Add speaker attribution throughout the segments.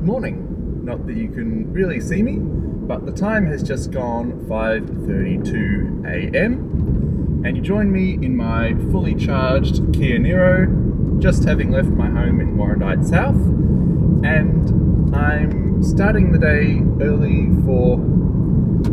Speaker 1: morning. Not that you can really see me, but the time has just gone 5:32 a.m. and you join me in my fully charged Kia Niro, just having left my home in Wodonga South, and I'm starting the day early for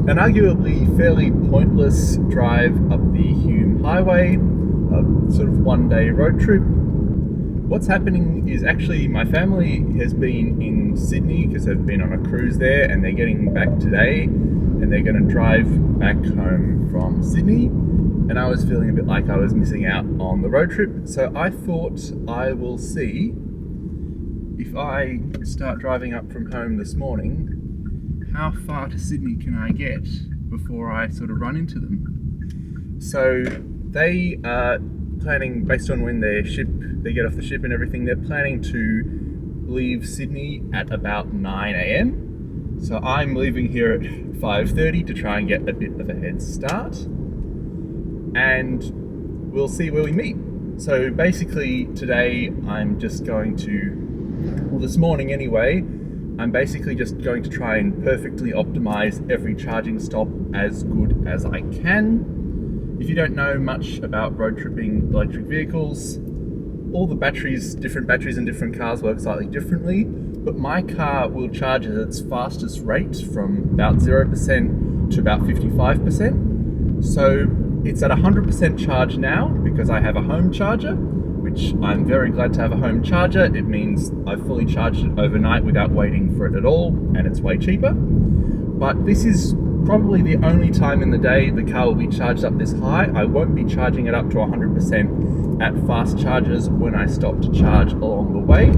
Speaker 1: an arguably fairly pointless drive up the Hume Highway, a sort of one-day road trip. What's happening is actually my family has been in Sydney because they've been on a cruise there, and they're getting back today and they're going to drive back home from Sydney, and I was feeling a bit like I was missing out on the road trip, so I thought I will see if I start driving up from home this morning, how far to Sydney can I get before I sort of run into them. So they are planning, based on when they get off the ship and everything, they're planning to leave Sydney at about 9 a.m. So I'm leaving here at 5:30 to try and get a bit of a head start, and we'll see where we meet. So basically today I'm just going to, well, this morning anyway, I'm basically just going to try and perfectly optimize every charging stop as good as I can. If you don't know much about road tripping electric vehicles, all the batteries, different batteries in different cars work slightly differently, but my car will charge at its fastest rate from about 0% to about 55%. So it's at 100% charge now because I have a home charger, which I'm very glad to have a home charger. It means I've fully charged it overnight without waiting for it at all, and it's way cheaper. But this is probably the only time in the day the car will be charged up this high. I won't be charging it up to 100% at fast chargers when I stop to charge along the way.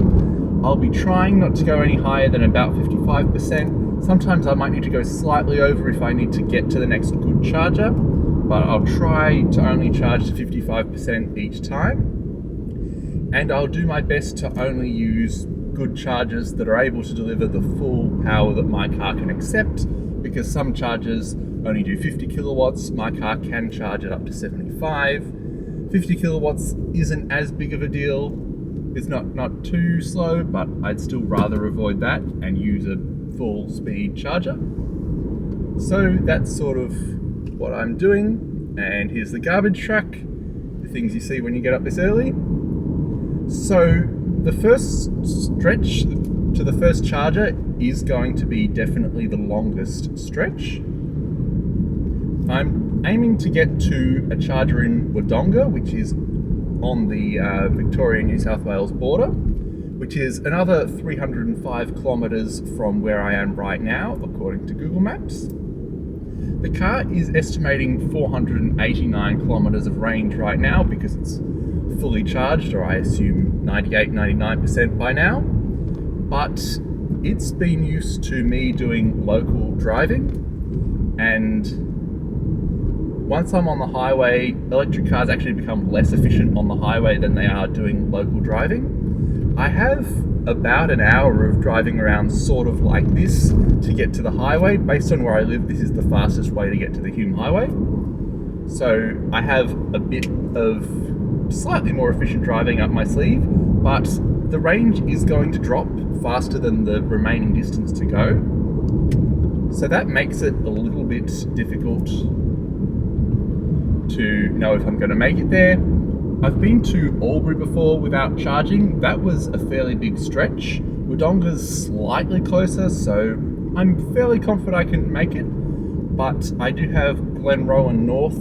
Speaker 1: I'll be trying not to go any higher than about 55%. Sometimes I might need to go slightly over if I need to get to the next good charger, but I'll try to only charge to 55% each time. And I'll do my best to only use good chargers that are able to deliver the full power that my car can accept, because some chargers only do 50 kilowatts, my car can charge it up to 75. 50 kilowatts isn't as big of a deal. It's not too slow, but I'd still rather avoid that and use a full speed charger. So that's sort of what I'm doing. And here's the garbage truck, the things you see when you get up this early. So the first stretch to the first charger is going to be definitely the longest stretch. I'm aiming to get to a charger in Wodonga, which is on the Victoria-New South Wales border, which is another 305 kilometres from where I am right now, according to Google Maps. The car is estimating 489 kilometres of range right now because it's fully charged, or I assume 98-99% by now, but it's been used to me doing local driving, and once I'm on the highway, electric cars actually become less efficient on the highway than they are doing local driving. I have about an hour of driving around sort of like this to get to the highway. Based on where I live, this is the fastest way to get to the Hume Highway. So I have a bit of slightly more efficient driving up my sleeve, but the range is going to drop faster than the remaining distance to go. So that makes it a little bit difficult to know if I'm going to make it there. I've been to Albury before without charging. That was a fairly big stretch. Wodonga's slightly closer, so I'm fairly confident I can make it. But I do have Glenrowan North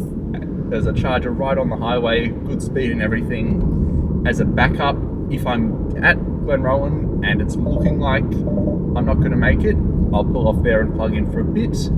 Speaker 1: as a charger right on the highway, good speed and everything, as a backup. If I'm at Glenrowan and it's looking like I'm not going to make it, I'll pull off there and plug in for a bit.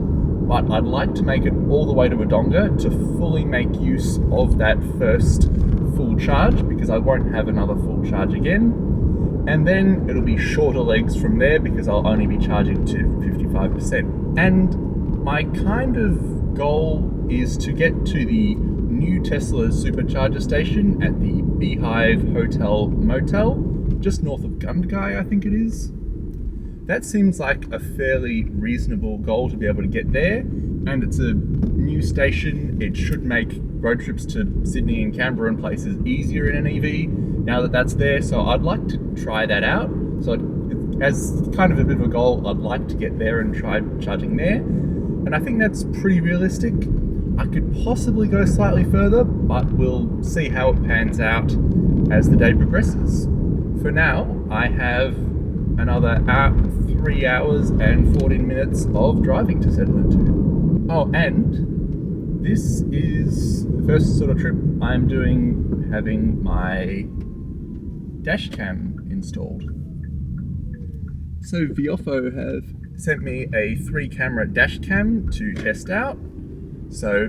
Speaker 1: But I'd like to make it all the way to Wodonga to fully make use of that first full charge, because I won't have another full charge again. And then it'll be shorter legs from there because I'll only be charging to 55%. And my kind of goal is to get to the new Tesla Supercharger station at the Beehive Hotel Motel, just north of Gundagai, I think it is. That seems like a fairly reasonable goal to be able to get there, and it's a new station. It should make road trips to Sydney and Canberra and places easier in an EV now that that's there, so I'd like to try that out. So as kind of a bit of a goal, I'd like to get there and try charging there. And I think that's pretty realistic. I could possibly go slightly further, but we'll see how it pans out as the day progresses. For now, I have another 3 hours and 14 minutes of driving to settle into. Oh, and this is the first sort of trip I'm doing having my dash cam installed. So Viofo have sent me a 3-camera dash cam to test out. So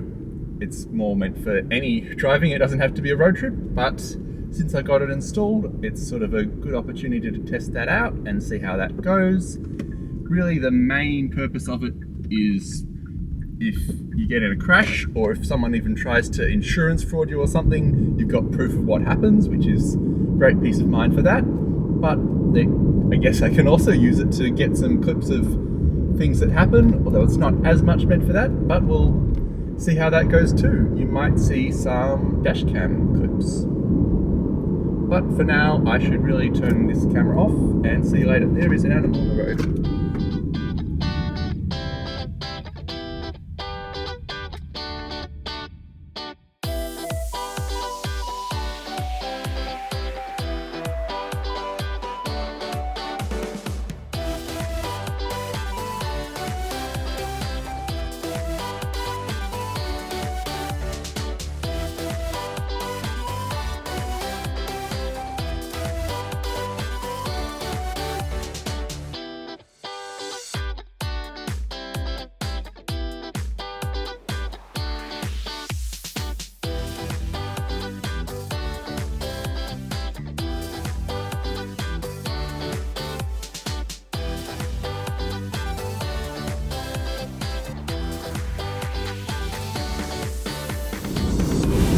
Speaker 1: it's more meant for any driving, it doesn't have to be a road trip, but since I got it installed, it's sort of a good opportunity to test that out and see how that goes. Really, the main purpose of it is if you get in a crash, or if someone even tries to insurance fraud you or something, you've got proof of what happens, which is great peace of mind for that. But I guess I can also use it to get some clips of things that happen, although it's not as much meant for that, but we'll see how that goes too. You might see some dash cam clips. But for now, I should really turn this camera off and see you later. There is an animal on the road.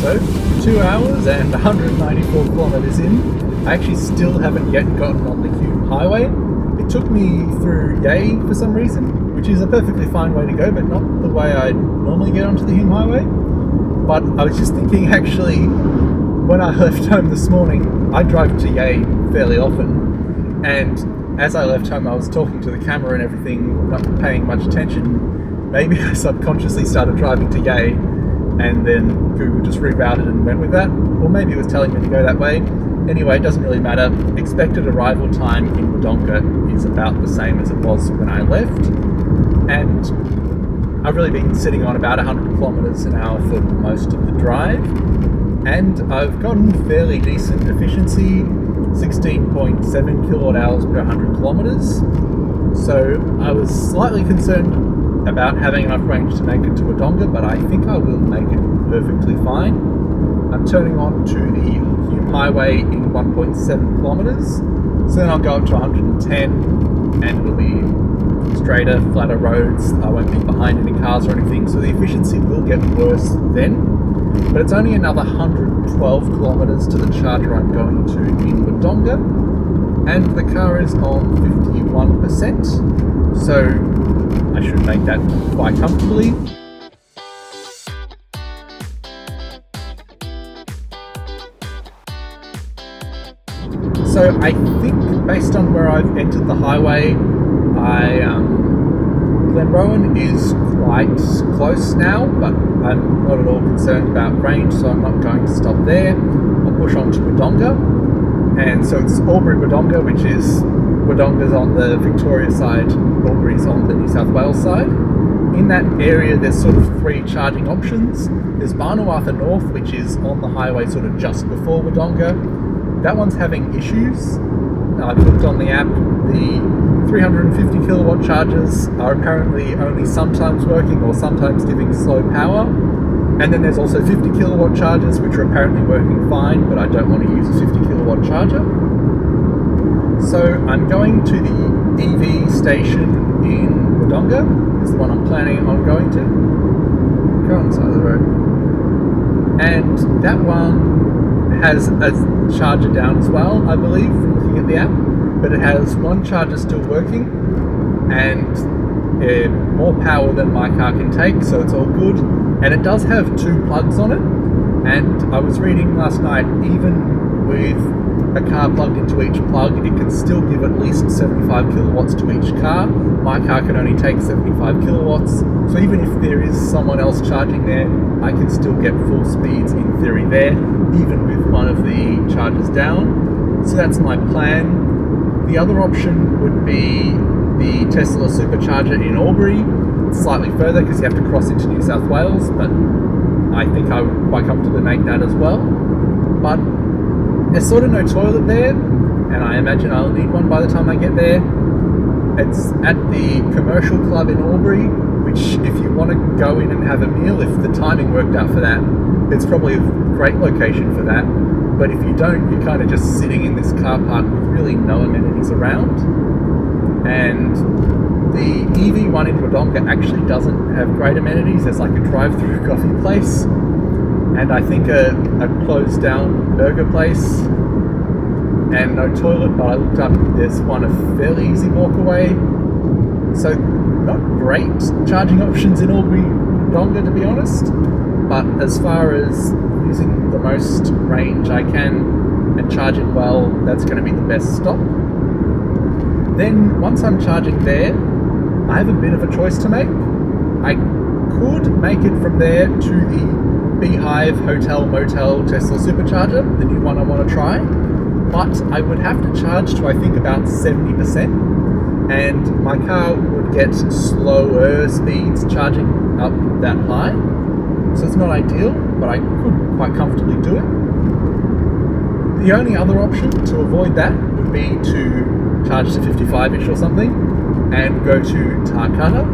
Speaker 1: So, 2 hours and 194 kilometers in, I actually still haven't yet gotten on the Hume Highway. It took me through Yea for some reason, which is a perfectly fine way to go, but not the way I normally get onto the Hume Highway. But I was just thinking, actually, when I left home this morning, I drive to Yea fairly often, and as I left home I was talking to the camera and everything, not paying much attention. Maybe I subconsciously started driving to Yea, and then Google just rerouted and went with that, or maybe it was telling me to go that way. Anyway, it doesn't really matter. Expected arrival time in Wodonga is about the same as it was when I left, and I've really been sitting on about 100 kilometers an hour for most of the drive, and I've gotten fairly decent efficiency, 16.7 kilowatt hours per 100 kilometers. So I was slightly concerned about having enough range to make it to Wodonga, but I think I will make it perfectly fine. I'm turning on to the Hume Highway in 1.7 kilometers, so then I'll go up to 110 and it'll be straighter, flatter roads. I won't be behind any cars or anything, so the efficiency will get worse then. But it's only another 112 kilometers to the charger I'm going to in Wodonga, and the car is on 51%, so I should make that quite comfortably. So I think, based on where I've entered the highway, Glenrowan is quite close now, but I'm not at all concerned about range, so I'm not going to stop there. I'll push on to Wodonga, and so it's Albury-Wodonga, which is Wodonga's on the Victoria side, Albury's on the New South Wales side. In that area there's sort of 3 charging options. There's Barnawartha North, which is on the highway sort of just before Wodonga. That one's having issues. I've looked on the app, the 350 kilowatt chargers are apparently only sometimes working or sometimes giving slow power. And then there's also 50 kilowatt chargers, which are apparently working fine, but I don't want to use a 50 kilowatt charger. So I'm going to the EV station in Wodonga, is the one I'm planning on going to. Go on the side of the road. And that one has a charger down as well, I believe, from looking at the app. But it has one charger still working, and more power than my car can take, so it's all good. And it does have 2 plugs on it. And I was reading last night, even with a car plugged into each plug, it can still give at least 75 kilowatts to each car. My car can only take 75 kilowatts, so even if there is someone else charging there, I can still get full speeds in theory there, even with one of the chargers down. So that's my plan. The other option would be the Tesla Supercharger in Albury. It's slightly further because you have to cross into New South Wales, but I think I would quite comfortably make that as well. But there's sort of no toilet there, and I imagine I'll need one by the time I get there. It's at the commercial club in Albury, which if you want to go in and have a meal, if the timing worked out for that, it's probably a great location for that. But if you don't, you're kind of just sitting in this car park with really no amenities around. And the EV one in Wodonga actually doesn't have great amenities. There's like a drive-through coffee place, and I think a closed down burger place, and no toilet, but I looked up, there's one a fairly easy walk away. So not great charging options in Albury, Wodonga, to be honest, but as far as using the most range I can and charging well, that's going to be the best stop. Then once I'm charging there, I have a bit of a choice to make. I could make it from there to the Beehive Hotel Motel Tesla Supercharger, the new one I want to try, but I would have to charge to I think about 70%, and my car would get slower speeds charging up that high, so it's not ideal, but I could quite comfortably do it. The only other option to avoid that would be to charge to 55-ish or something and go to Tarcutta.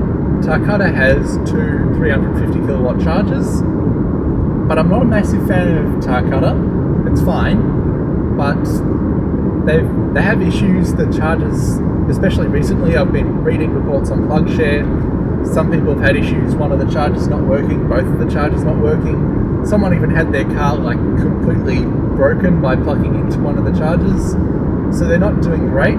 Speaker 1: Tarcutta has two 350 kilowatt chargers, but I'm not a massive fan of Tarcutta. It's fine, but they have issues. The chargers, especially recently, I've been reading reports on PlugShare. Some people have had issues, one of the chargers not working, both of the chargers not working. Someone even had their car like completely broken by plugging into one of the chargers. So they're not doing great.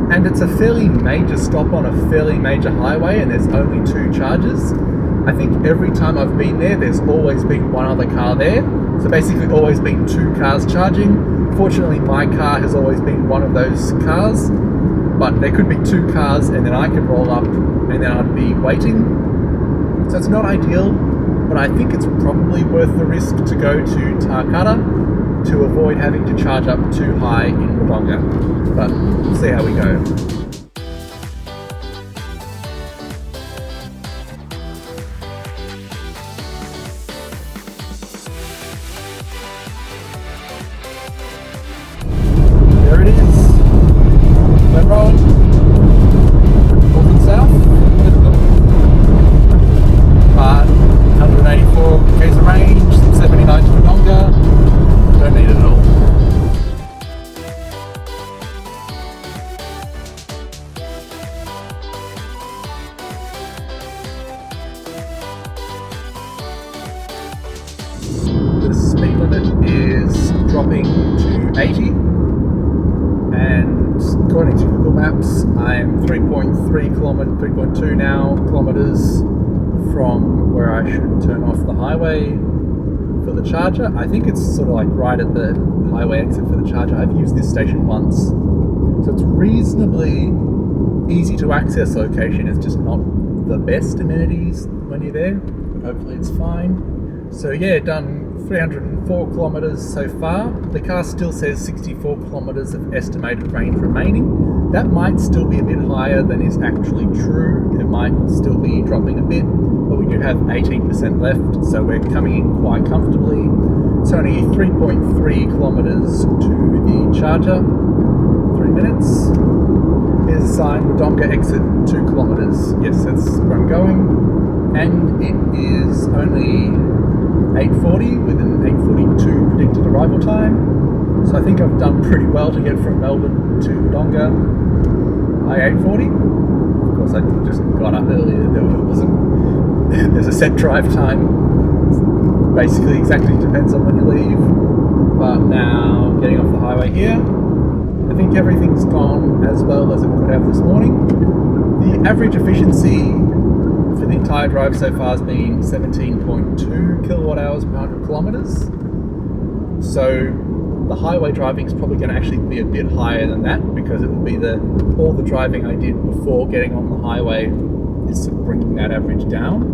Speaker 1: And it's a fairly major stop on a fairly major highway, and there's only two chargers. I think every time I've been there, there's always been one other car there. So basically always been two cars charging. Fortunately, my car has always been one of those cars, but there could be two cars and then I could roll up and then I'd be waiting. So it's not ideal, but I think it's probably worth the risk to go to Tarcutta to avoid having to charge up too high in Wodonga. But we'll see how we go. There it is. Glen Road. North and south. But 184 k's of range, 79 to Wodonga. Don't need it at all. The speed limit is dropping to 80, and according to Google Maps, I am 3.2 now kilometers from where I should turn off the highway for the charger. I think it's sort of like right at the highway exit for the charger. I've used this station once, so it's reasonably easy to access location. It's just not the best amenities when you're there, but hopefully it's fine. So yeah, done 304 kilometers so far. The car still says 64 kilometers of estimated range remaining. That might still be a bit higher than is actually true. It might still be dropping a bit, but we do have 18% left, so we're coming in quite comfortably. It's only 3.3 kilometers to the charger, 3 minutes. Here's a sign, Wodonga exit 2 kilometers. Yes, that's where I'm going. And it is only 8:40 with an 8:42 predicted arrival time. So I think I've done pretty well to get from Melbourne to Wodonga by 8:40. Of course, I just got up earlier. There's a set drive time. It's basically exactly depends on when you leave. But now getting off the highway here, I think everything's gone as well as it could have this morning. The average efficiency for the entire drive so far has been 17.2 kilowatt hours per 100 kilometers. So The highway driving is probably going to actually be a bit higher than that, because it will be all the driving I did before getting on the highway is sort of bringing that average down.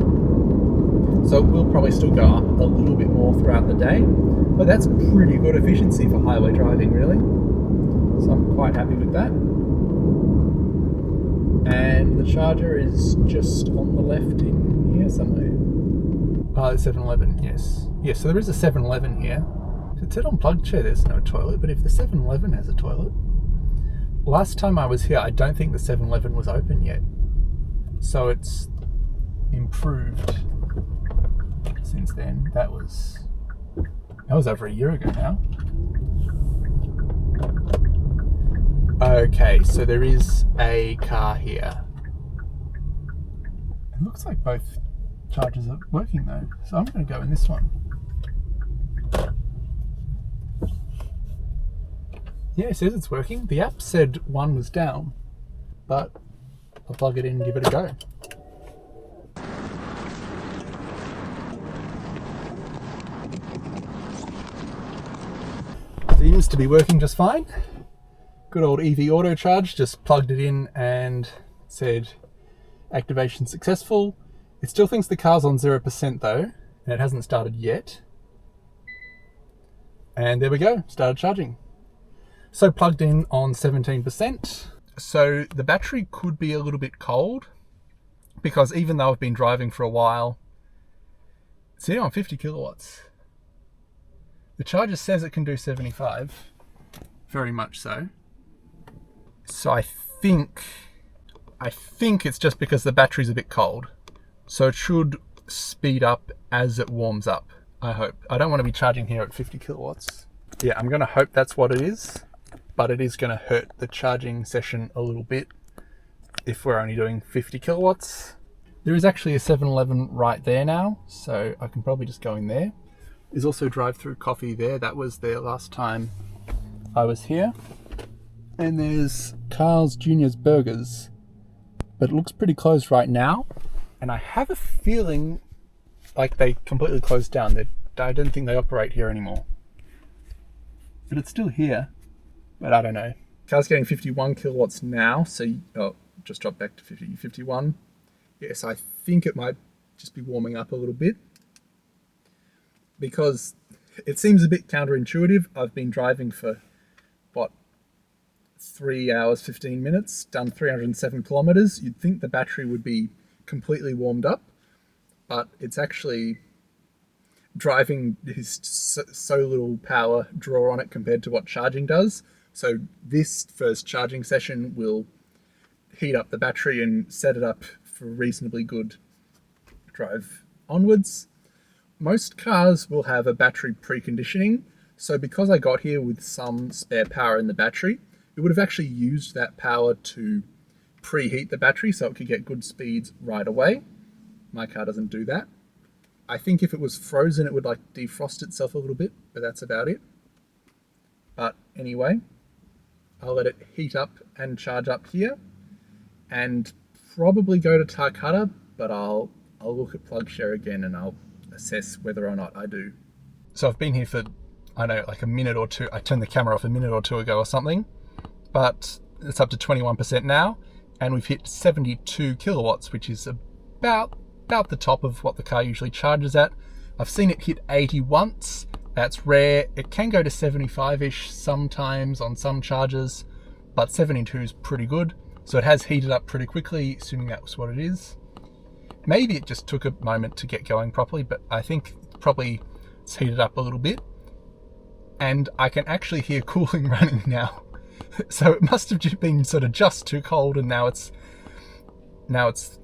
Speaker 1: So it will probably still go up a little bit more throughout the day, but that's pretty good efficiency for highway driving, really. So I'm quite happy with that. And the charger is just on the left in here somewhere. Oh, the 7-Eleven, yes. Yes, so there is a 7-Eleven here. It said on plug chair there's no toilet, but if the 7-Eleven has a toilet... Last time I was here, I don't think the 7-Eleven was open yet. So it's improved since then. That was over a year ago now. Okay, so there is a car here. It looks like both chargers are working though, so I'm going to go in this one. Yeah, it says it's working. The app said one was down, but I'll plug it in and give it a go. Seems to be working just fine. Good old EV auto charge, just plugged it in and said activation successful. It still thinks the car's on 0% though, and it hasn't started yet. And there we go, started charging. So plugged in on 17%. So the battery could be a little bit cold, because even though I've been driving for a while, it's here on 50 kilowatts. The charger says it can do 75, very much so. So I think it's just because the battery's a bit cold. So it should speed up as it warms up, I hope. I don't want to be charging here at 50 kilowatts. Yeah, I'm going to hope that's what it is, but it is going to hurt the charging session a little bit if we're only doing 50 kilowatts. There is actually a 7-Eleven right there now, so I can probably just go in there. There's also drive-through coffee there. That was there last time I was here. And there's Carl's Jr.'s Burgers, but it looks pretty closed right now. And I have a feeling like they completely closed down. I don't think they operate here anymore. But it's still here, but I don't know. Car's getting 51 kilowatts now, so just dropped back to 51. Yes, I think it might just be warming up a little bit, because it seems a bit counterintuitive. I've been driving for, 3 hours, 15 minutes, done 307 kilometers. You'd think the battery would be completely warmed up, but it's actually driving is so little power draw on it compared to what charging does. So this first charging session will heat up the battery and set it up for reasonably good drive onwards. Most cars will have a battery preconditioning, so because I got here with some spare power in the battery, it would have actually used that power to preheat the battery so it could get good speeds right away. My car doesn't do that. I think if it was frozen, it would like defrost itself a little bit, but that's about it. But anyway, I'll let it heat up and charge up here, and probably go to Tarcutta, but I'll look at PlugShare again and I'll assess whether or not I do. So I've been here for, I don't know, like a minute or two. I turned the camera off a minute or two ago or something, but it's up to 21% now, and we've hit 72 kilowatts, which is about the top of what the car usually charges at. I've seen it hit 80 once. That's rare. It can go to 75-ish sometimes on some chargers, but 72 is pretty good. So it has heated up pretty quickly, assuming that was what it is. Maybe it just took a moment to get going properly, but I think probably it's heated up a little bit. And I can actually hear cooling running now. So it must have just been sort of just too cold, and now it's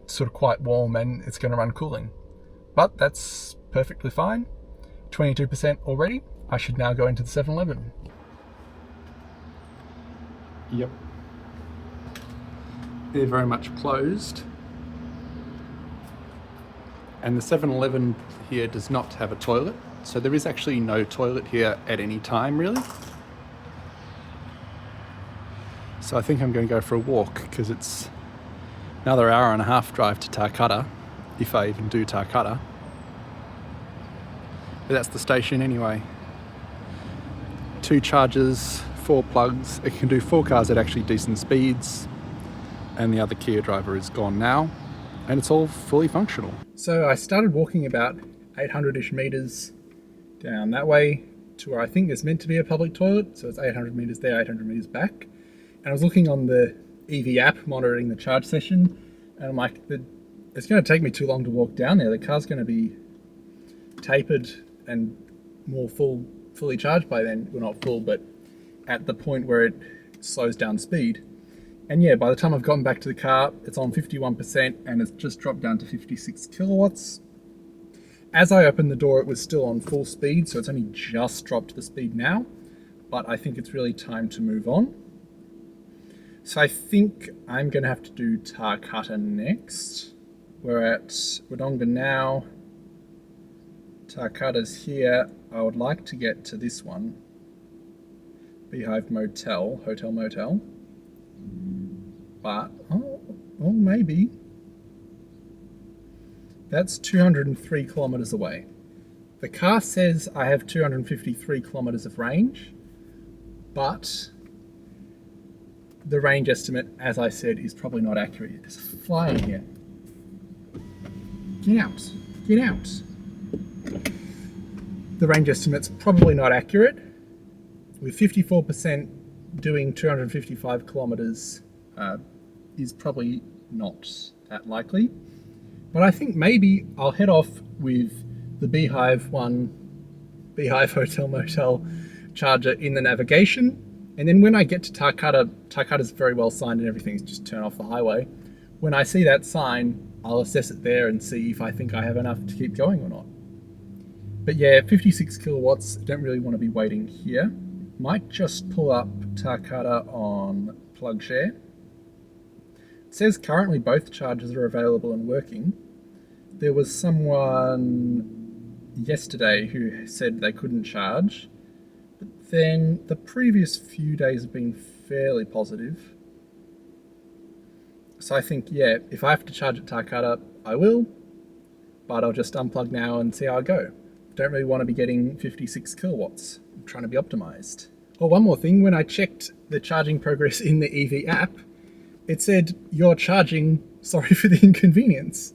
Speaker 1: sort of quite warm and it's going to run cooling. But that's perfectly fine. 22% already. I should now go into the 7-Eleven. Yep. They're very much closed. And the 7-Eleven here does not have a toilet. So there is actually no toilet here at any time, really. So I think I'm going to go for a walk, because it's another hour and a half drive to Tarcutta, if I even do Tarcutta. But that's the station anyway. 2 chargers, 4 plugs. It can do 4 cars at actually decent speeds, and the other Kia driver is gone now, and it's all fully functional. So I started walking about 800-ish meters down that way to where I think there's meant to be a public toilet. So it's 800 meters there, 800 meters back. And I was looking on the EV app monitoring the charge session, and I'm like, it's going to take me too long to walk down there. The car's going to be tapered and more fully charged by then. Well, not full, but at the point where it slows down speed. And yeah, by the time I've gotten back to the car, it's on 51% and it's just dropped down to 56 kilowatts. As I opened the door, it was still on full speed, so it's only just dropped the speed now, but I think it's really time to move on. So I think I'm going to have to do Tarcutta next. We're at Wodonga now. Tarcutta's here. I would like to get to this one. Beehive Motel, Hotel Motel. But, oh maybe. That's 203 kilometers away. The car says I have 253 kilometers of range, but the range estimate, as I said, is probably not accurate. There's a fly in here. Get out. Get out. The range estimate's probably not accurate. With 54% doing 255 kilometers is probably not that likely. But I think maybe I'll head off with the Beehive Hotel Motel charger in the navigation. And then when I get to Tarcutta, Tarcutta's very well signed and everything's just turn off the highway. When I see that sign, I'll assess it there and see if I think I have enough to keep going or not. But yeah, 56 kilowatts, don't really want to be waiting here. Might just pull up Tarcutta on PlugShare. It says currently both chargers are available and working. There was someone yesterday who said they couldn't charge, but then the previous few days have been fairly positive. So I think, yeah, if I have to charge at Tarcutta, I will, but I'll just unplug now and see how I go. Don't really want to be getting 56 kilowatts. I'm trying to be optimized. Oh, one more thing, when I checked the charging progress in the EV app, it said, "You're charging, sorry for the inconvenience."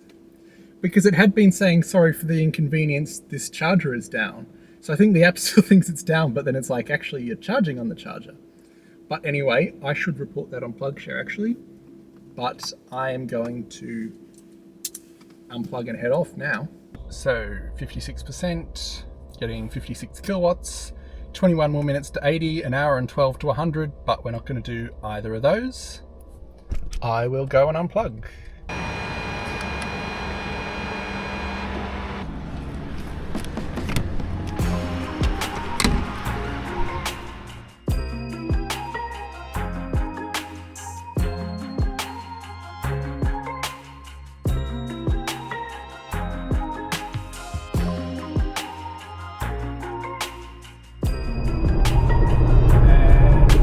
Speaker 1: Because it had been saying, "Sorry for the inconvenience, this charger is down." So I think the app still thinks it's down, but then it's like, actually, you're charging on the charger. But anyway, I should report that on PlugShare, actually. But I am going to unplug and head off now. So 56%, getting 56 kilowatts, 21 more minutes to 80, an hour and 12 to 100, but we're not going to do either of those. I will go and unplug.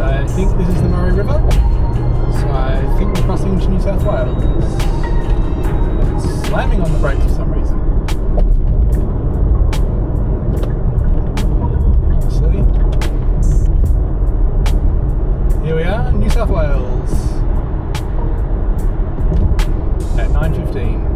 Speaker 1: I think this is the Murray River, so I think we're crossing into New South Wales. And it's slamming on the brakes for some reason. Silly. Here we are, New South Wales, at 9:15.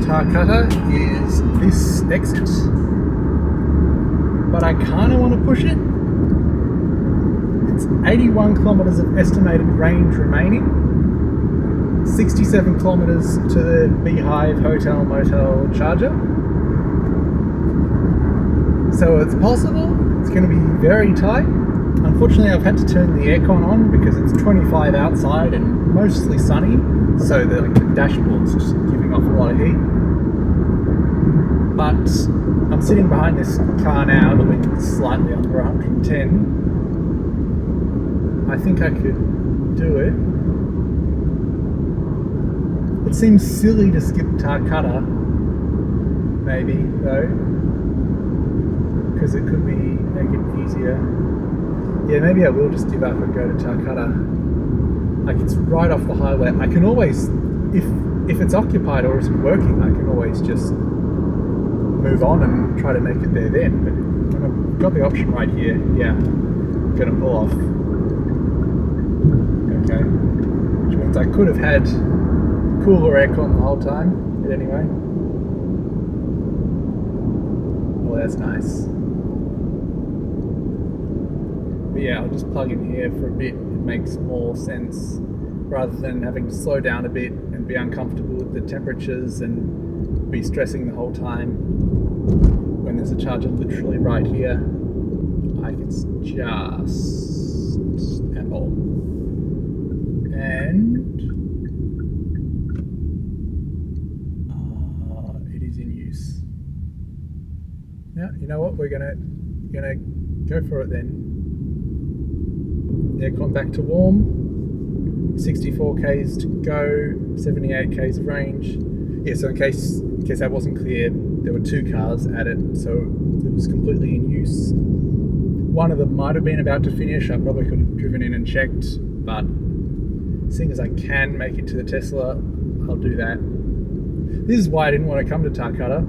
Speaker 1: Tarcutta is this exit, but I kind of want to push it. It's 81 kilometers of estimated range remaining, 67 kilometers to the Beehive Hotel Motel charger. So it's possible, it's going to be very tight, Unfortunately, I've had to turn the aircon on because it's 25 outside and mostly sunny, so the dashboard's just giving off a lot of heat. But I'm sitting behind this car now doing slightly under 110. I think I could do it. It seems silly to skip Tarcutta, maybe, though, because it could make it easier. Yeah, maybe I will just give up and go to Tarcutta. Like, it's right off the highway. I can always, if it's occupied or isn't working, I can always just move on and try to make it there then. But when I've got the option right here, yeah, I'm gonna pull off. Okay, which means I could have had cooler aircon the whole time, but anyway. Well, that's nice. But yeah, I'll just plug in here for a bit. It makes more sense rather than having to slow down a bit and be uncomfortable with the temperatures and be stressing the whole time. When there's a charger literally right here, like it's just ample. And it is in use. Now, you know what? We're gonna go for it then. Aircon back to warm. 64 k's to go. 78 k's of range. Yeah. So in case that wasn't clear, there were two cars at it, so it was completely in use. One of them might have been about to finish. I probably could have driven in and checked, but seeing as I can make it to the Tesla, I'll do that. This is why I didn't want to come to Tarcutta,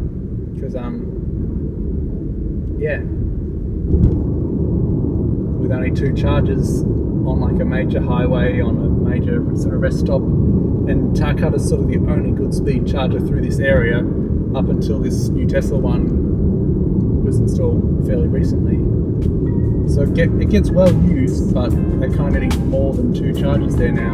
Speaker 1: because yeah, with only two chargers on like a major highway, on a major sort of rest stop, and Tarcutta's sort of the only good speed charger through this area up until this new Tesla one was installed fairly recently. So it gets well used, but they kind of need more than two chargers there now.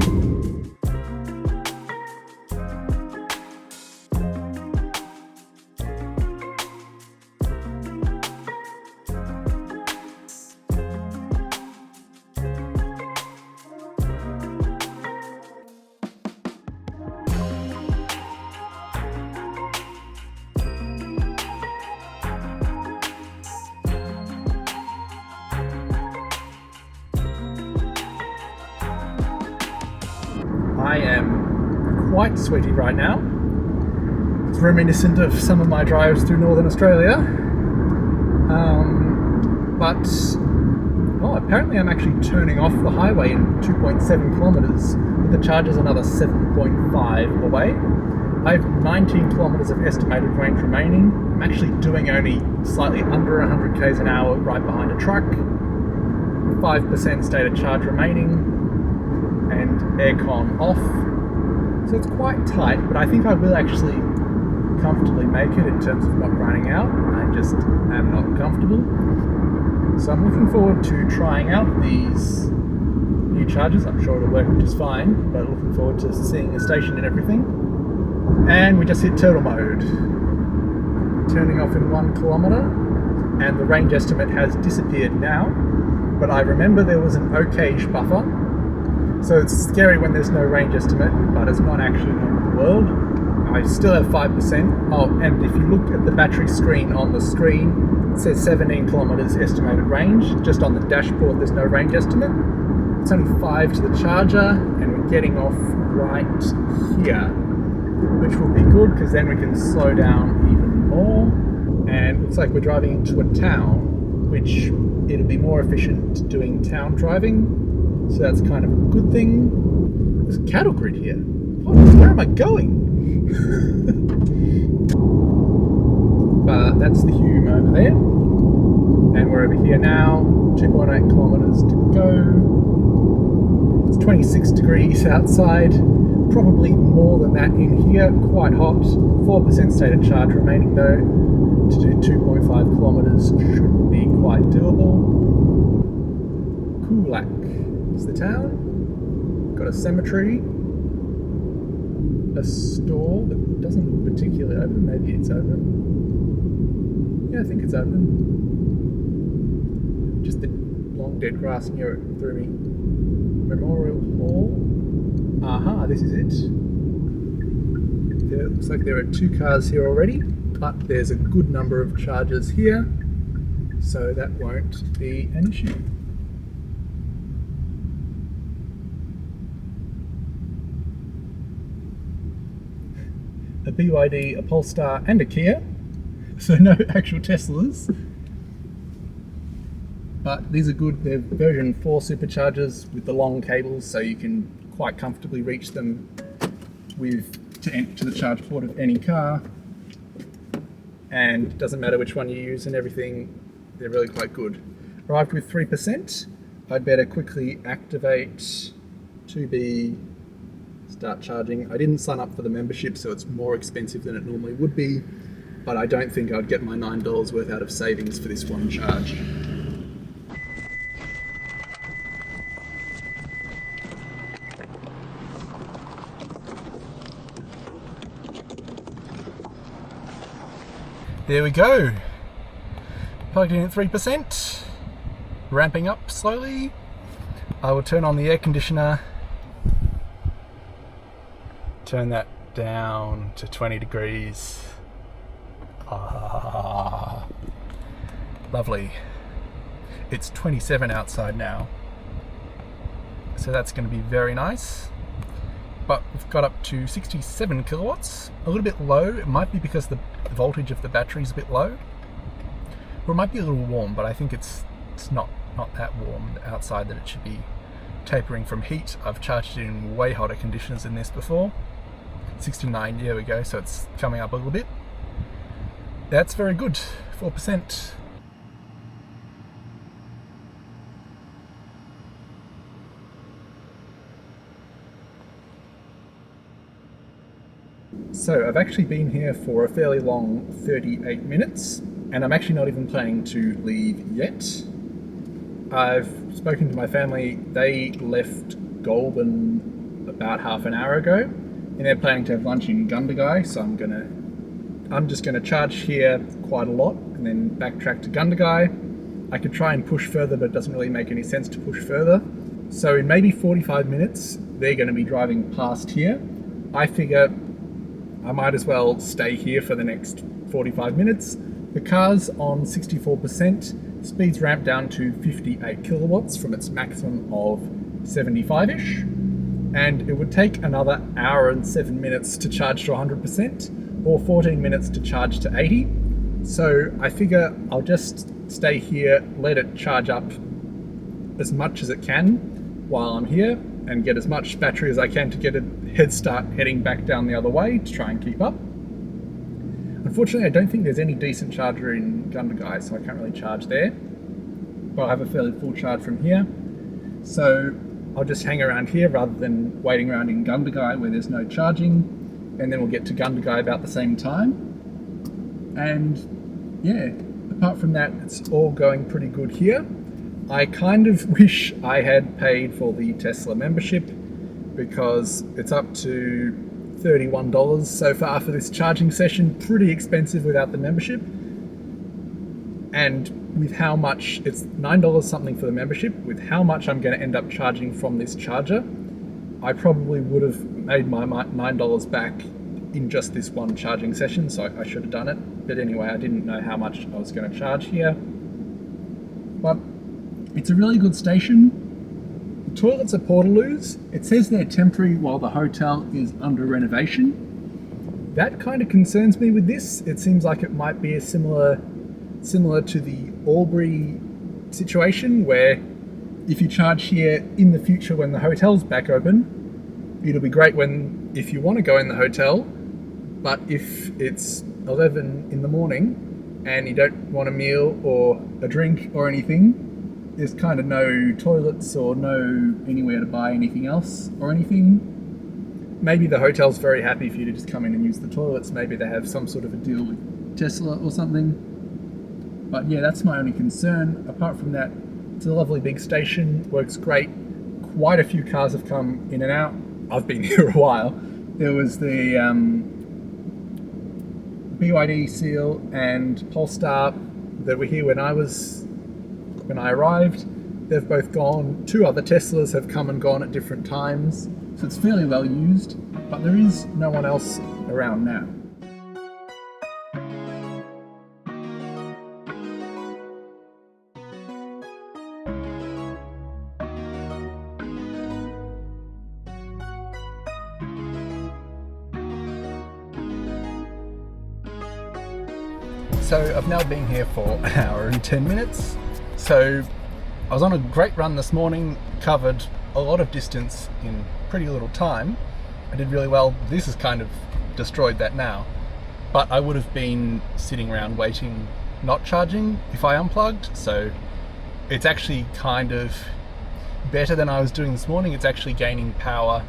Speaker 1: I am quite sweaty right now. It's reminiscent of some of my drives through Northern Australia. Apparently I'm actually turning off the highway in 2.7 kilometres, but the charger's another 7.5 away. I have 19 kilometres of estimated range remaining. I'm actually doing only slightly under 100 k's an hour right behind a truck. 5% state of charge remaining, and aircon off. So it's quite tight, but I think I will actually comfortably make it in terms of not running out. I just am not comfortable. So I'm looking forward to trying out these new chargers. I'm sure it'll work just fine, but looking forward to seeing the station and everything. And we just hit turtle mode. Turning off in 1 kilometre, and the range estimate has disappeared now, but I remember there was an okayish buffer. So it's scary when there's no range estimate, but it's not actually the end of the world. I still have 5%. Oh, and if you look at the battery screen on the screen, it says 17 kilometres estimated range. Just on the dashboard, there's no range estimate. It's only 5 to the charger, and we're getting off right here, which will be good because then we can slow down even more. And it looks like we're driving into a town, which it'll be more efficient doing town driving. So that's kind of a good thing. There's a cattle grid here. Where am I going? But that's the Hume over there. And we're over here now. 2.8 kilometres to go. It's 26 degrees outside. Probably more than that in here. Quite hot. 4% state of charge remaining though. To do 2.5 kilometres should be quite doable. Coolac is the town. Got a cemetery, a store that doesn't look particularly open. Maybe it's open. Yeah, I think it's open. Just the long dead grass near it threw me. Memorial Hall. Aha, this is it. It looks like there are 2 cars here already, but there's a good number of chargers here, so that won't be an issue. A BYD, a Polestar and a Kia, so no actual Teslas. But these are good. They're version 4 superchargers with the long cables, so you can quite comfortably reach them to the charge port of any car. And it doesn't matter which one you use and everything, they're really quite good. Arrived with 3%. I'd better quickly activate to start charging. I didn't sign up for the membership, so it's more expensive than it normally would be, but I don't think I'd get my $9 worth out of savings for this one charge. There we go. Plugged in at 3%, ramping up slowly. I will turn on the air conditioner, turn that down to 20 degrees. Ah, lovely. It's 27 outside now, so that's going to be very nice. But we've got up to 67 kilowatts, a little bit low. It might be because the voltage of the battery is a bit low, or it might be a little warm, but I think it's not that warm outside that it should be tapering from heat. I've charged it in way hotter conditions than this before. 69, there we go, so it's coming up a little bit. That's very good, 4%. So I've actually been here for a fairly long 38 minutes, and I'm actually not even planning to leave yet. I've spoken to my family. They left Goulburn about half an hour ago, and they're planning to have lunch in Gundagai, so I'm just gonna charge here quite a lot and then backtrack to Gundagai. I could try and push further, but it doesn't really make any sense to push further. So in maybe 45 minutes, they're gonna be driving past here. I figure I might as well stay here for the next 45 minutes. The car's on 64%, speeds ramp down to 58 kilowatts from its maximum of 75-ish, and it would take another hour and 7 minutes to charge to 100%, or 14 minutes to charge to 80. So I figure I'll just stay here, let it charge up as much as it can while I'm here, and get as much battery as I can to get a head start heading back down the other way to try and keep up. Unfortunately, I don't think there's any decent charger in Gundagai, so I can't really charge there. But I have a fairly full charge from here. So I'll just hang around here rather than waiting around in Gundagai where there's no charging. And then we'll get to Gundagai about the same time. And yeah, apart from that, it's all going pretty good here. I kind of wish I had paid for the Tesla membership, because it's up to $31 so far for this charging session. Pretty expensive without the membership. And with how much, it's $9 something for the membership, with how much I'm going to end up charging from this charger, I probably would have made my $9 back in just this one charging session, so I should have done it. But anyway, I didn't know how much I was going to charge here. But it's a really good station. The toilets are portaloos. It says they're temporary while the hotel is under renovation. That kind of concerns me with this. It seems like it might be a similar to the Albury situation, where if you charge here in the future when the hotel's back open, it'll be great if you want to go in the hotel, but if it's 11 in the morning and you don't want a meal or a drink or anything, there's kind of no toilets or no anywhere to buy anything else or anything. Maybe the hotel's very happy for you to just come in and use the toilets. Maybe they have some sort of a deal with Tesla or something. But yeah, that's my only concern. Apart from that, it's a lovely big station, works great. Quite a few cars have come in and out. I've been here a while. There was the BYD Seal and Polestar that were here when I arrived. They've both gone. 2 other Teslas have come and gone at different times, so it's fairly well used, but there is no one else around now. So I've now been here for an hour and 10 minutes. So I was on a great run this morning, covered a lot of distance in pretty little time. I did really well. This has kind of destroyed that now. But I would have been sitting around waiting, not charging if I unplugged. So it's actually kind of better than I was doing this morning. It's actually gaining power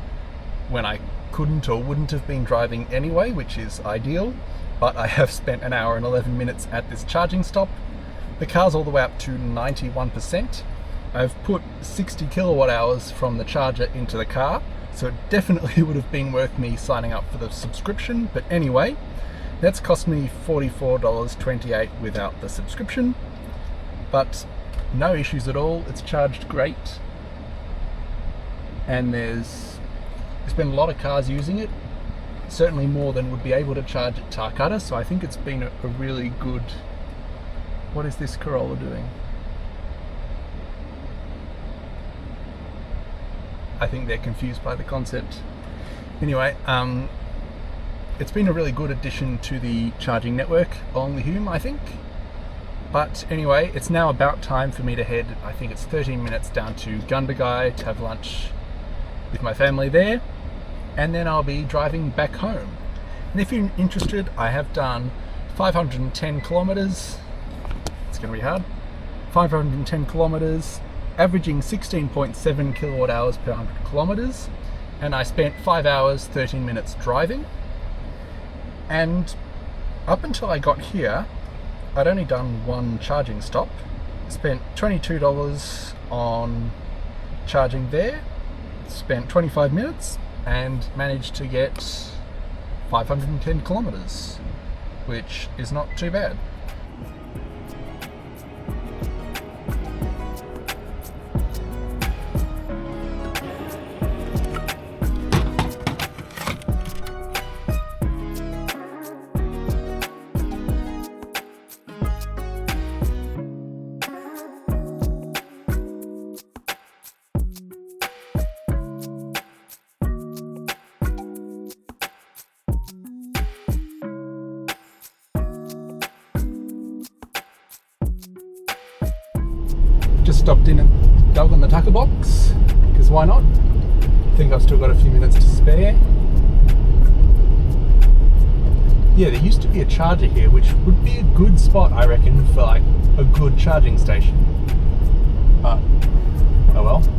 Speaker 1: when I couldn't or wouldn't have been driving anyway, which is ideal. But I have spent an hour and 11 minutes at this charging stop. The car's all the way up to 91%. I've put 60 kilowatt hours from the charger into the car, so it definitely would have been worth me signing up for the subscription. But anyway, that's cost me $44.28 without the subscription, but no issues at all. It's charged great, and there's been a lot of cars using it. Certainly more than would be able to charge at Tarcutta, so I think it's been a really good... What is this Corolla doing? I think they're confused by the concept. Anyway, it's been a really good addition to the charging network along the Hume, I think. But anyway, it's now about time for me to head, I think it's 13 minutes down to Gundagai to have lunch with my family there. And then I'll be driving back home. And if you're interested, I have done 510 kilometers. It's going to be hard. 510 kilometers, averaging 16.7 kilowatt hours per 100 kilometers. And I spent 5 hours, 13 minutes driving. And up until I got here, I'd only done one charging stop. Spent $22 on charging there. Spent 25 minutes. And managed to get 510 kilometers, which is not too bad. Just stopped in and dug on the tucker box, because why not? I think I've still got a few minutes to spare. Yeah, there used to be a charger here, which would be a good spot, I reckon, for like a good charging station. But, oh well.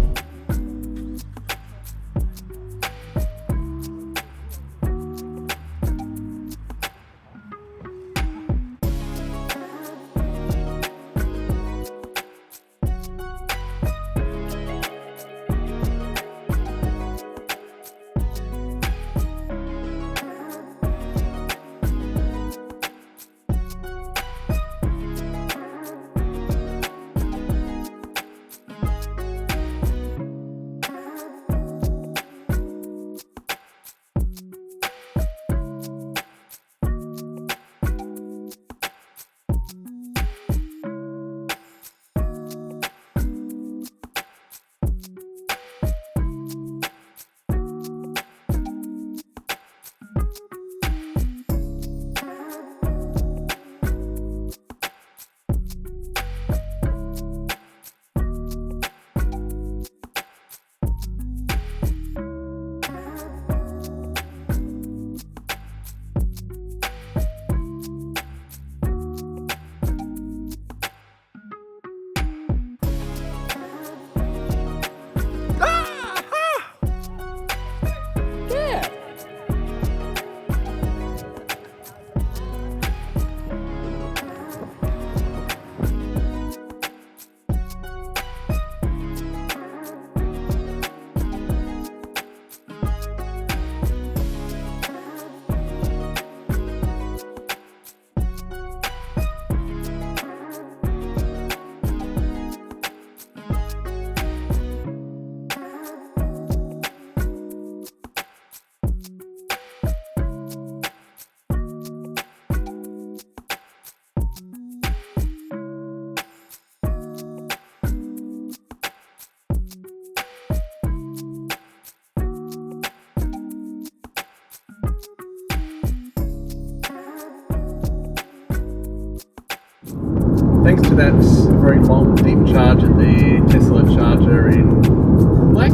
Speaker 1: after that very long, deep charge at the Tesla charger in Coolac,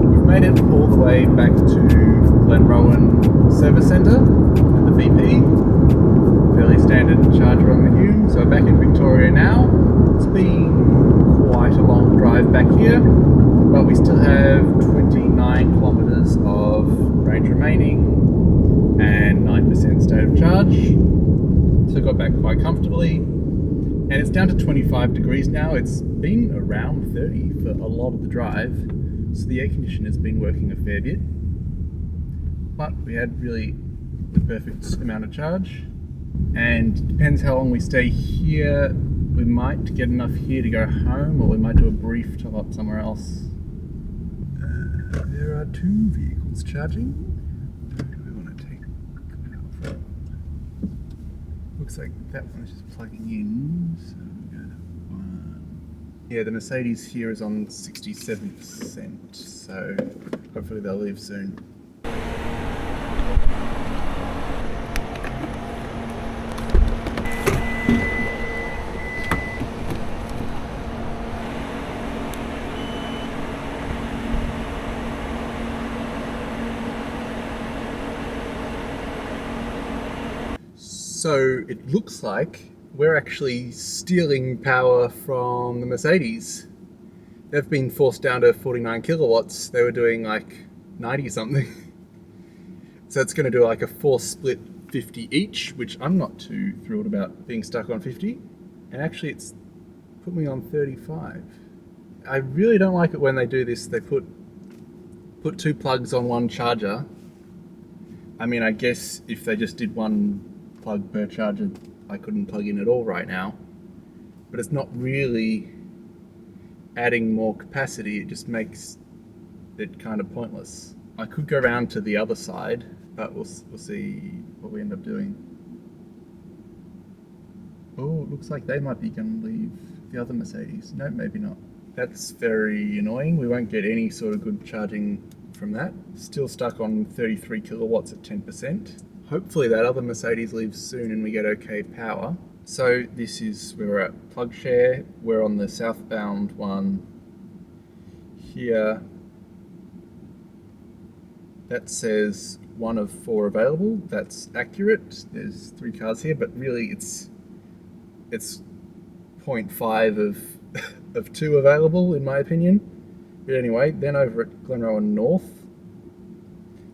Speaker 1: we've made it all the way back to Glenrowan Service Centre at the VP. Fairly standard charger on the Hume. So back in Victoria now. It's been quite a long drive back here, but we still have 29 kilometres of range remaining and 9% state of charge. So got back quite comfortably, and it's down to 25 degrees now. It's been around 30 for a lot of the drive, so the air conditioner has been working a fair bit, but we had really the perfect amount of charge, and depends how long we stay here. We might get enough here to go home, or we might do a brief top up somewhere else. There are two vehicles charging. Who do we want to take power from? Looks like that one is just plugging in, so we'll go to one. Yeah, the Mercedes here is on 67%, so hopefully they'll leave soon. So it looks like we're actually stealing power from the Mercedes. They've been forced down to 49 kilowatts. They were doing like 90 something. So it's going to do like a force split 50 each, which I'm not too thrilled about being stuck on 50. And actually it's put me on 35. I really don't like it when they do this. They put two plugs on one charger. I mean, I guess if they just did one plug per charger, I couldn't plug in at all right now, but it's not really adding more capacity. It just makes it kind of pointless. I could go around to the other side, but we'll see what we end up doing. Oh, it looks like they might be going to leave the other Mercedes. No, maybe not. That's very annoying. We won't get any sort of good charging from that. Still stuck on 33 kilowatts at 10%. Hopefully that other Mercedes leaves soon and we get okay power. So this is where we're at plug share. We're on the southbound one here. That says 1 of 4 available. That's accurate. There's 3 cars here, but really it's 0.5 of 2 available in my opinion. But anyway, then over at Glenrowan North,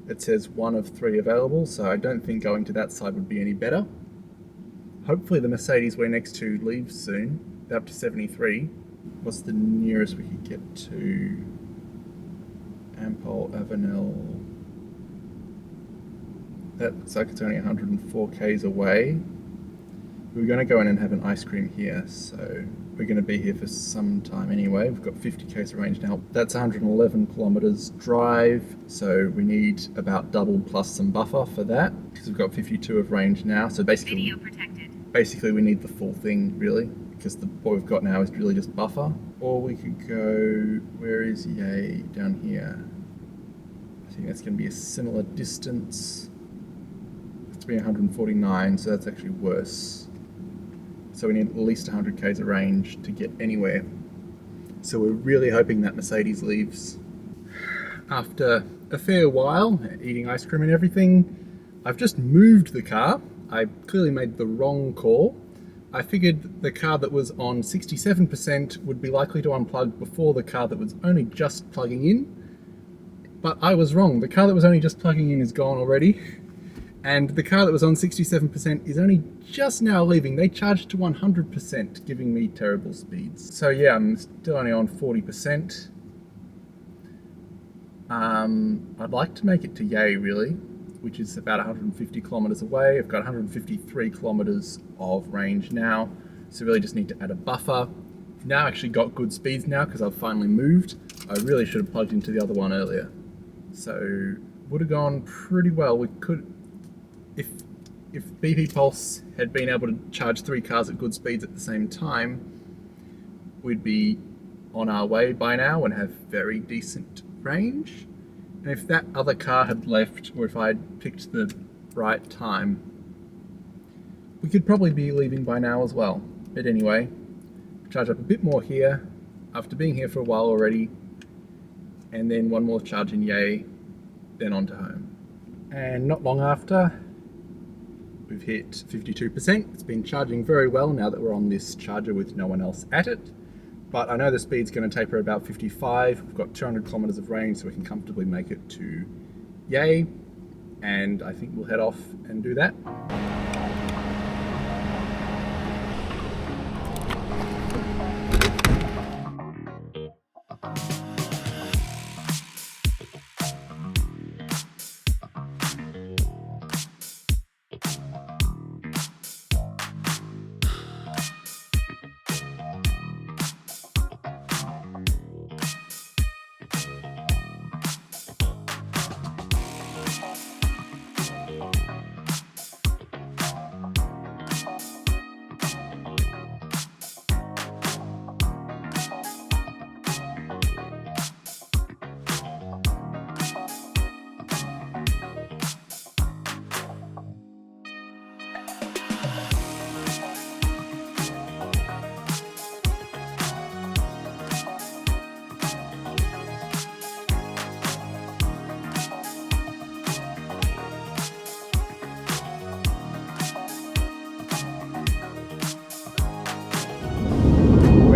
Speaker 1: it says 1 of 3 available, so I don't think going to that side would be any better. Hopefully the Mercedes we're next to leaves soon. They're up to 73. What's the nearest we could get to? Ampol, Avenel. That looks like it's only 104 k's away. We're going to go in and have an ice cream here, so we're going to be here for some time anyway. We've got 50 k's of range now. That's 111 kilometers drive, so we need about double plus some buffer for that, because we've got 52 of range now. So basically, we need the full thing really, because what we've got now is really just buffer. Or we could go, where is Yay? Down here. I think that's going to be a similar distance. It's been 149, so that's actually worse. So we need at least 100 k's of range to get anywhere. So we're really hoping that Mercedes leaves. After a fair while, eating ice cream and everything, I've just moved the car. I clearly made the wrong call. I figured the car that was on 67% would be likely to unplug before the car that was only just plugging in. But I was wrong. The car that was only just plugging in is gone already. And the car that was on 67% is only just now leaving. They charged to 100%, giving me terrible speeds. So yeah, I'm still only on 40%. I'd like to make it to Yay really, which is about 150 kilometers away. I've got 153 kilometers of range now, so really just need to add a buffer. I've now actually got good speeds now because I've finally moved. I really should have plugged into the other one earlier. So would have gone pretty well. We could, if BP Pulse had been able to charge 3 cars at good speeds at the same time, we'd be on our way by now and have very decent range. And if that other car had left, or if I had picked the right time, we could probably be leaving by now as well. But anyway, charge up a bit more here after being here for a while already, and then one more charge in Yea, then on to home. And not long after, we've hit 52%. It's been charging very well now that we're on this charger with no one else at it. But I know the speed's going to taper about 55. We've got 200 kilometers of range, so we can comfortably make it to Yea. And I think we'll head off and do that.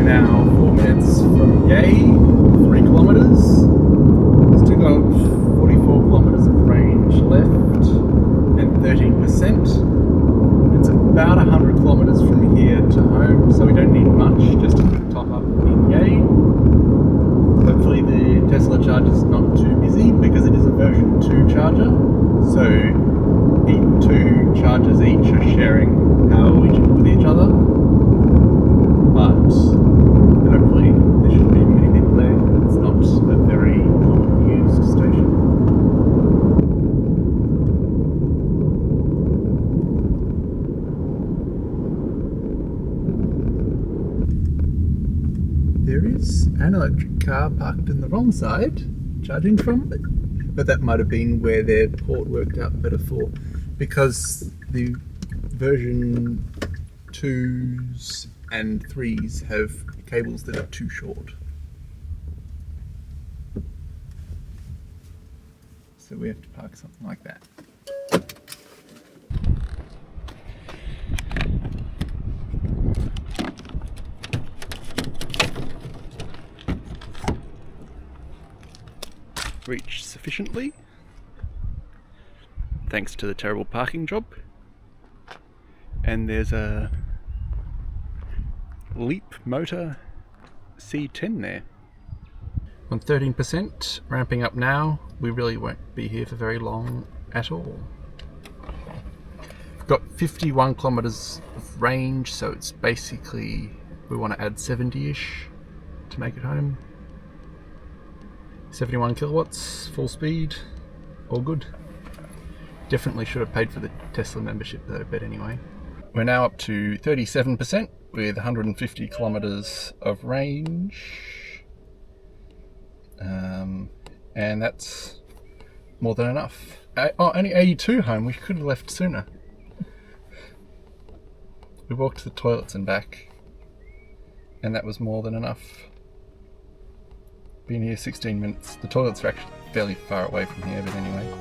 Speaker 1: Now 4 minutes from Yea, 3 kilometers. Still got 44 kilometers of range left and 13%. It's about 100 kilometers from here to home, so we don't need much, just a quick top up in Yea. Hopefully the Tesla charger is not too busy because it is a version 2 charger, so 2 chargers each are sharing power with each other. But hopefully there shouldn't be many people there. It's not a very commonly used station. There is an electric car parked in the wrong side, charging from it. But that might have been where their port worked out better for, because the version 2s and 3s have cables that are too short. So we have to park something like that. Reached sufficiently, thanks to the terrible parking job. And there's a Leap Motor C10 there. On 13%, ramping up now. We really won't be here for very long at all. We've got 51 kilometers of range, so it's basically, we want to add 70-ish to make it home. 71 kilowatts, full speed, all good. Definitely should have paid for the Tesla membership though, but anyway. We're now up to 37% with 150 kilometers of range. And that's more than enough. Only 82 home, we could have left sooner. We walked to the toilets and back, and that was more than enough. Been here 16 minutes. The toilets are actually fairly far away from here, but anyway.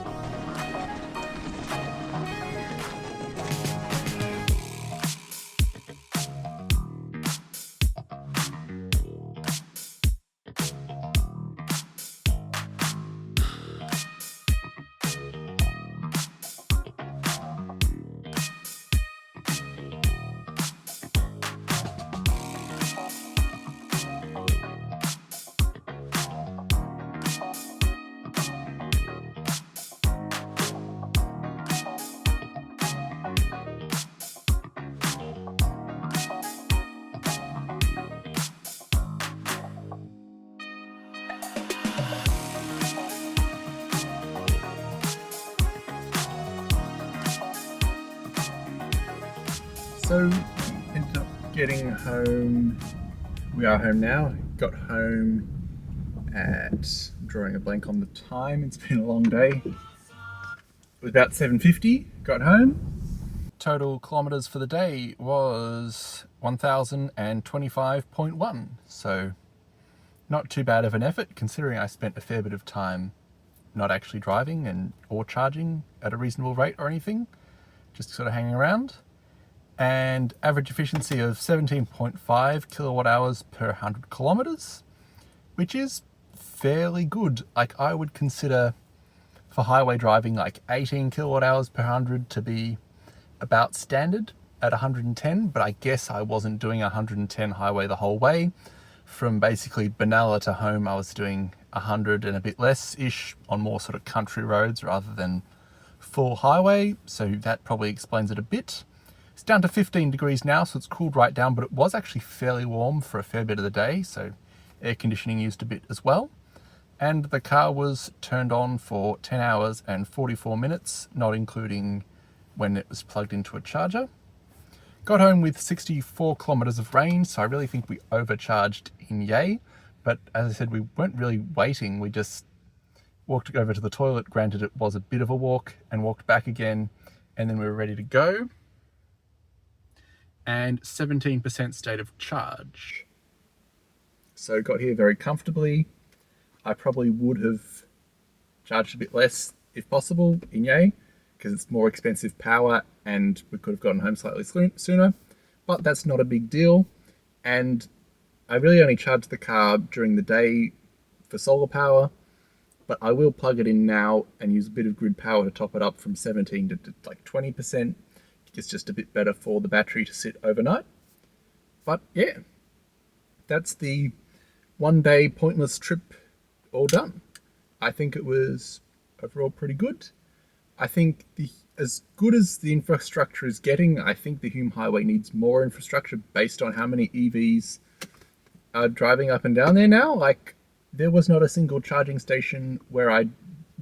Speaker 1: So ended up getting home. We are home now. Got home at, I'm drawing a blank on the time, it's been a long day. It was about 7:50, got home. Total kilometers for the day was 1025.1. So not too bad of an effort, considering I spent a fair bit of time not actually driving or charging at a reasonable rate or anything, just sort of hanging around. And average efficiency of 17.5 kilowatt hours per 100 kilometers, which is fairly good. Like, I would consider for highway driving like 18 kilowatt hours per 100 to be about standard at 110, but I guess I wasn't doing 110 highway the whole way. From basically Benalla to home, I was doing 100 and a bit less-ish on more sort of country roads rather than full highway, so that probably explains it a bit. It's down to 15 degrees now, so it's cooled right down, but it was actually fairly warm for a fair bit of the day, so air conditioning used a bit as well. And the car was turned on for 10 hours and 44 minutes, not including when it was plugged into a charger. Got home with 64 kilometers of range, so I really think we overcharged in Yay. But as I said, we weren't really waiting. We just walked over to the toilet. Granted, it was a bit of a walk, and walked back again, and then we were ready to go. And 17% state of charge. So got here very comfortably. I probably would have charged a bit less if possible in Yay, because it's more expensive power and we could have gotten home slightly sooner, but that's not a big deal. And I really only charge the car during the day for solar power, but I will plug it in now and use a bit of grid power to top it up from 17 to like 20%. It's just a bit better for the battery to sit overnight. But yeah, that's the one-day pointless trip all done. I think it was overall pretty good. I think as good as the infrastructure is getting, I think the Hume Highway needs more infrastructure based on how many EVs are driving up and down there now. Like, there was not a single charging station where I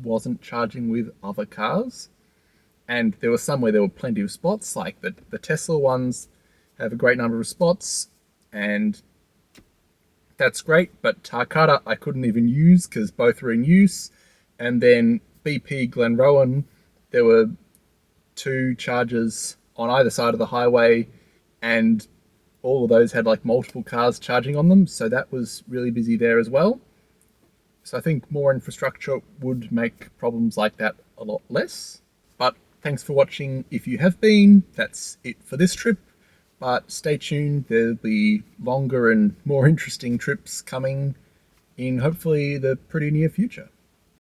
Speaker 1: wasn't charging with other cars. And there was some where there were plenty of spots, like the Tesla ones have a great number of spots, and that's great. But Tarcutta I couldn't even use because both were in use. And then BP Glenrowan, there were 2 chargers on either side of the highway, and all of those had like multiple cars charging on them, so that was really busy there as well. So I think more infrastructure would make problems like that a lot less. But thanks for watching if you have been. That's it for this trip, but stay tuned, there'll be longer and more interesting trips coming in hopefully the pretty near future.